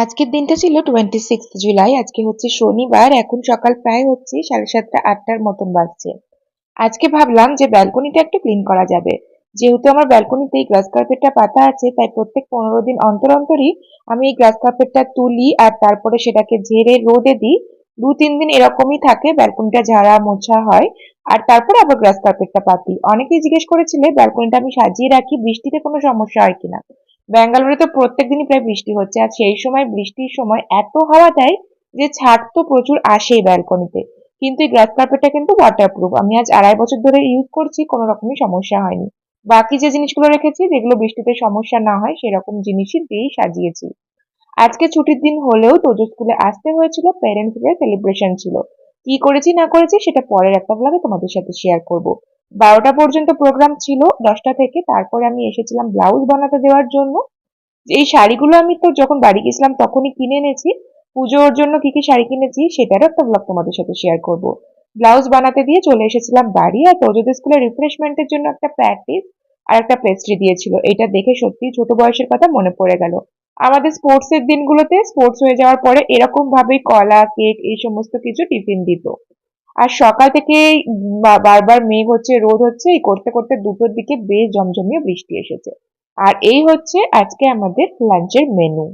আজকের দিনটা ছিল 26 জুলাই। আজকে হচ্ছে শনিবার। এখন সকাল প্রায় হচ্ছে 7:30-8টার মতন বাজছে। আজকে ভাবলাম যে ব্যালকনিটা একটু ক্লিন করা যাবে। যেহেতু আমার ব্যালকনিতে এই গ্রাস কার্পেটটা পাতা আছে, তাই প্রত্যেক 15 দিন অন্তর অন্তরই আমি এই গ্রাস কার্পেটটা তুলি আর তারপরে সেটাকে ঝেড়ে রোদে দিই। 2-3 দিন এরকমই থাকে, ব্যালকনিটা ঝাড়া মোছা হয়। আর তারপরে আবার গ্রাস কার্পেটটা পাতি। অনেকেই জিজ্ঞেস করেছিলে ব্যালকনিটা আমি সাজিয়ে রাখি, বৃষ্টিতে কোনো সমস্যা হয় কিনা। ব্যাঙ্গালোরে তো প্রত্যেকদিনই প্রায় বৃষ্টি হচ্ছে, আর সেই সময় বৃষ্টির সময় এত হাওয়া দেয় যে ছাদ তো প্রচুর আসেই ব্যালকনিতে। কিন্তু এই গ্রাস কার্পেটটা কিন্তু ওয়াটারপ্রুফ, আমি আজ 2.5 বছর ধরে ইউজ করছি, কোনো রকমই সমস্যা হয়নি। বাকি যে জিনিসগুলো রেখেছি যেগুলো বৃষ্টিতে সমস্যা না হয় সেরকম জিনিসই দিয়েই সাজিয়েছি। আজকে ছুটির দিন হলেও তোজো স্কুলে আসতে হয়েছিল, প্যারেন্টস ডে সেলিব্রেশন ছিল। কি করেছি না করেছি সেটা পরের একটা ব্লগে তোমাদের সাথে শেয়ার করব। 12টা পর্যন্ত প্রোগ্রাম ছিল, 10টা থেকে তারপরে আমি এসেছিলাম ব্লাউজ বানাতে দেওয়ার জন্য। এই শাড়িগুলো আমি তো যখন বাড়ি গেছিলাম তখনই কিনে এনেছি। পুজোর জন্য কি কি শাড়ি কিনেছি সেটারও একটা ব্লগ তোমাদের সাথে শেয়ার করব। ব্লাউজ বানাতে দিয়ে চলে এসেছিলাম বাড়ি, আর তোজোদের স্কুলে রিফ্রেশমেন্টের জন্য একটা প্র্যাকটিস আর একটা পেস্ট্রি দিয়েছিল। এটা দেখে সত্যি ছোট বয়সের কথা মনে পড়ে গেল। আমাদের স্পোর্টস এর দিনগুলোতে স্পোর্টস হয়ে যাওয়ার পরে এরকম ভাবেই কলা কেক এই সমস্ত কিছু টিফিন দিত। আর সকাল থেকে বারবার মেঘ হচ্ছে রোদ হচ্ছে, এই করতে করতে 2টোর দিকে বেশ জমজমিয়ে বৃষ্টি এসেছে। আর এই হচ্ছে আজকে আমাদের লাঞ্চের মেনু।